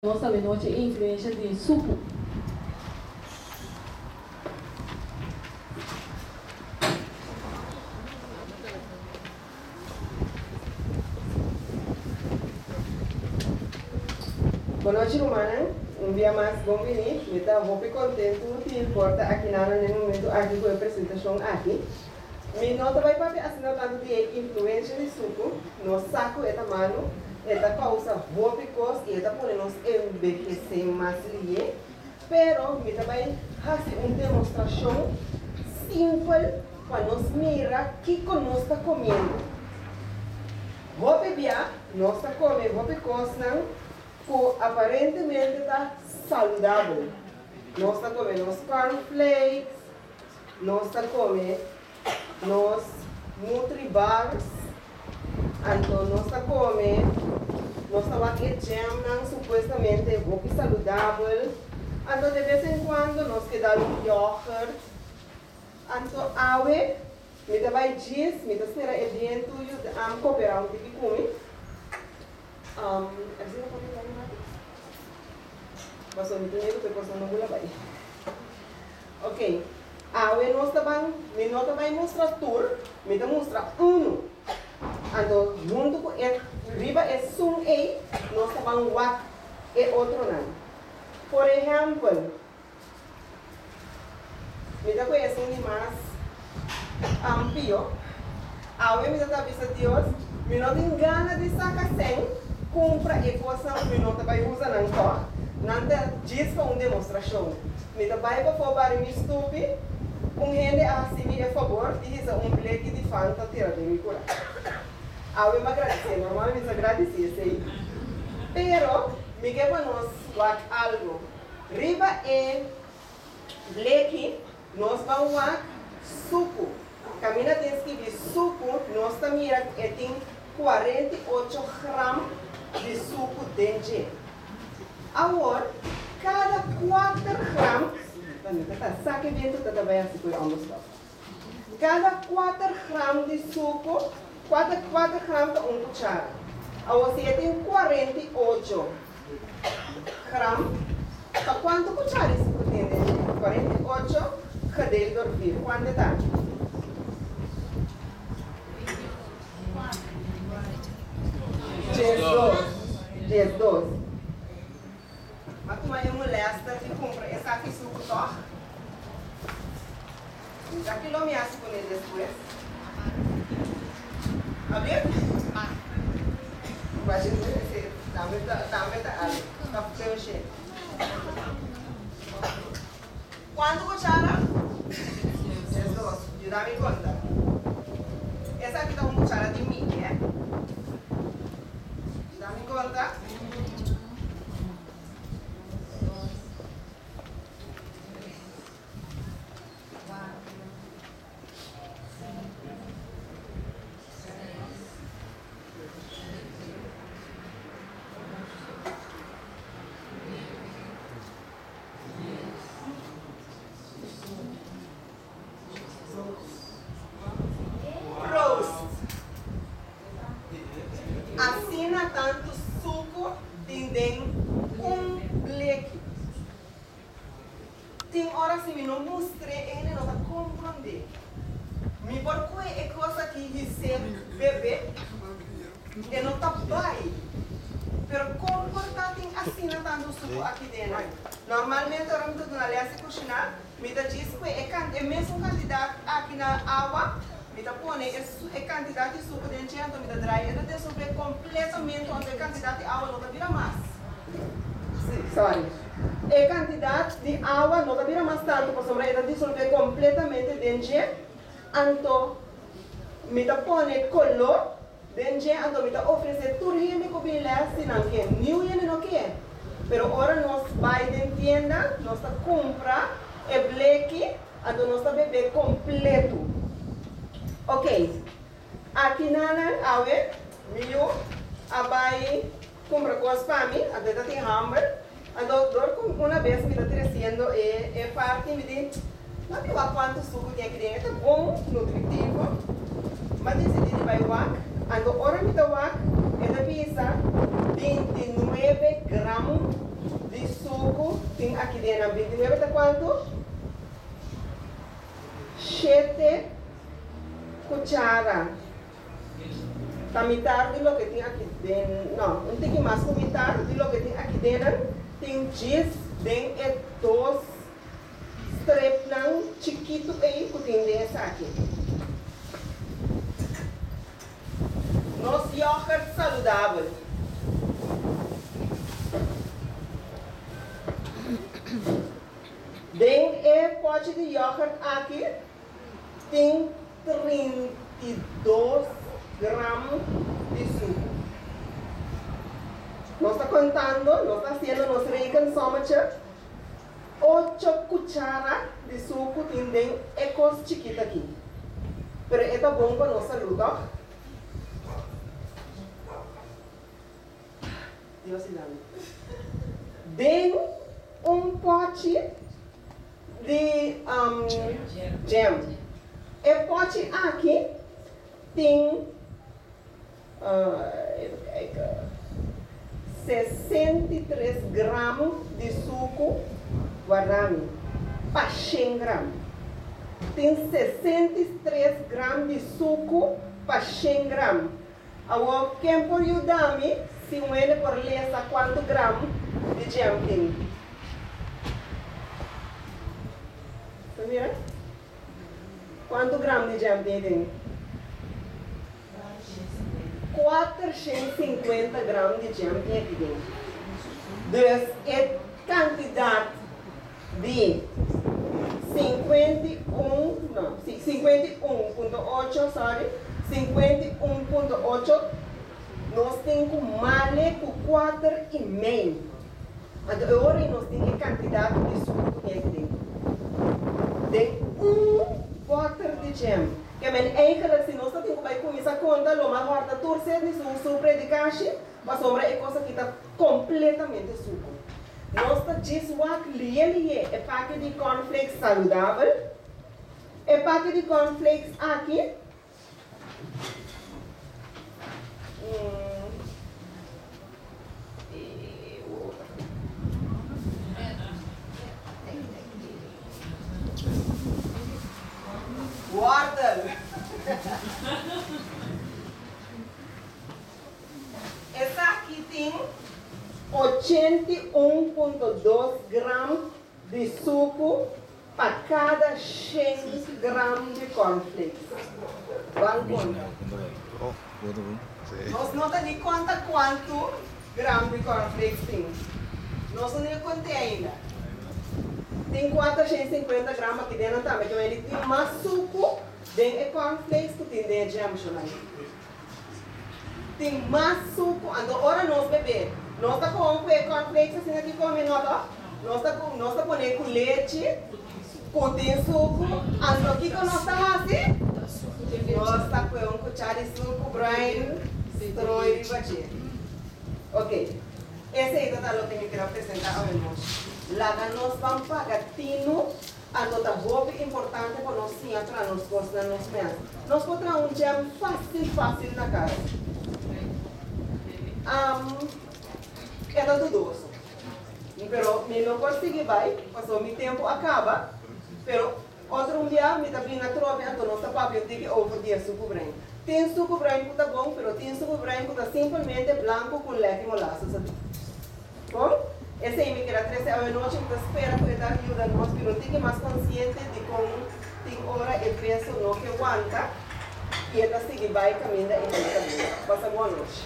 Nossa noite influência de suco. Boa noite, Romana. Um dia mais, bom venir. Me está muito contente de porta aqui no momento aqui com a apresentação aqui. Me nota vai para assinar tanto de influência de suco. No saco é mano. Esta causa rópicos e esta pode nos envelhecer mais lié. Pero me também fazer uma demonstração simples para nos mirar que nós está comendo. Rópia, nós está comendo rópicos não, que aparentemente está saudável. Nós está comendo os cornflakes, nós está comendo os Nutribars, então nós está comendo nós estamos aqui jam, supostamente muito saudável. Então de vez em quando nós quedamos um iogurte. Então awe, me dá vai diz, me dá espera evento e cooperar um tipo comigo. Assim não pode dar nada. Passou muito tempo, depois não vou levar. Ok. Awe nós também, me nota vai mostrar tour, me dá mostrar Então, junto com ele, riba é sum e, nós estamos wat e outro não. Por exemplo, me dá conhecendo mais ampio. Ao me dá vista Deus, me não tem gana de sacar sem, compra e coisa, me não vai usar não só. Não diz para uma demonstração. Me dá vai para fora me estupe, gente assim a favor, diz um bleque de fanta tira de me curar. Eu me agradecer, normalmente agradecer, sei. Pero, me quer para nós algo. Riba é bleque, nós vamos suco. Camina tem que ver suco, nós também tem 48 gramas de suco dentro. Agora, cada 4 gramas, saque dentro da tabela se for almoçar. Cada 4 gramas de suco, 4 gramas de uma cuchara. Agora você tem 48 gramas. Para quanto cuchara você tem? 48 cadeiras de dormir. Quanto está? 12. Mas tu vai molesta que compra essa aqui suco só. Já que não me acha com ele depois. Abrir? Vai ser também tá ali. Tá feio. Quanto cuchara? 12. Dá-me conta. Essa aqui tá uma cuchara de milho, né? Dá-me conta. Assina tanto suco tem bleque. Tem horas que me não mostrei, ele não está compreendendo. Me porque é coisa que recebe bebê, e não está bem. Pero comportar tem assina tanto suco aqui dentro. Normalmente, eu não estou na aliança cozinhar, me dá diz que é mesmo quantidade aqui na água. Me dá põe a quantidade de suco dentro, então me dá dry, e dissolver completamente onde a quantidade de água não vira mais. Sorry. A quantidade de água não vira mais tanto, porque ela dissolver completamente dentro, então me dá põe color dentro, então me dá oferecer tudo que me combina se não quer, new e não quer. Pero agora nós vai na tienda, nós compra é bleque, então nós beber completo. Ok, aqui na awe, milho, abai, compra coisas para mim, até tem hamburger, então uma vez me está trazendo é parte me diz, não sei quanto suco tem aqui dentro, é bom, nutritivo, mas decidi vai wak, então hora me dá wak, é da pizza, 29 gramas de suco tem aqui dentro. 29 está quanto? 7 cucharas. Está mitad de lo que tem aqui dentro. Não, não tem que mais com mitad de lo que tem aqui dentro. Tem 10 dentro e 2 strep não chiquito aí que tem dessa aqui. Nosso iogurte saudável. Dentro é pote de iogurte aqui tem 32 gramas de suco. Nós estamos contando, nós estamos fazendo nosso reconciliação. 8 cucharas de suco tem dentro é coisa chiquita aqui. Mas é bom para a nossa saúde. Dentro pote de jam. E pote aqui tem 63 gramas de suco guarami, para 100 gramas. Tem 63 gramas de suco para 100 gramas. Agora, quem por ajudar-me, se ele por ler quantos gramas de jam tem? Você mira? Quantos gramas de jam tem? 450 gramas de jam tem aqui dentro. Então, é quantidade de 51.8, sorry, 51.8, nós temos mais com 4,5. Agora nós temos quantidade de suco aqui dentro. Tem pote de jam. Que é eigenlijk, se nós temos que começar a conta, o mais guarda torcer de suco de caixa, mas sombra é coisa que está completamente suco. Nós temos é pacote de cornflakes saudável. É pacote de cornflakes aqui. Guarda! Essa aqui tem 81.2 gramas de suco para cada 100 gramas de cornflakes. Vamos contar. Nós não temos conta quanto gramas de cornflakes tem. Nós não contamos ainda. Tem 450 gramas aqui dentro também, então ele tem mais suco dentro de cornflakes que tem dentro de jam. Tem mais suco, agora nós beber. Nós estamos com cornflakes assim aqui como nós estamos com leite, tem suco, o que nós estamos assim? Nós estamos com cuchara de suco, brain, citrone e batir. Ok, esse é o que eu tenho que apresentar a nós. Lá nós vamos pagar tino, a nota boa importante para nós sim, para nós gostar nos meses. Nós podemos jam fácil na casa. É dudoso. Pero me não consegui vai, passou meu tempo acaba. Pero outro dia me tá vindo a troca, então nós tá papel de over dia suco branco. Tem suco branco tá bom, pero tem suco branco tá simplesmente branco com leite e molaça. Bom? Esse aí me queda 13 horas da noite, então espera que ele ajuda nós, pero tem que mais consciente de como tem hora e peso não que aguenta e ele seguir vai caminhando e caminho. Passa boa noite.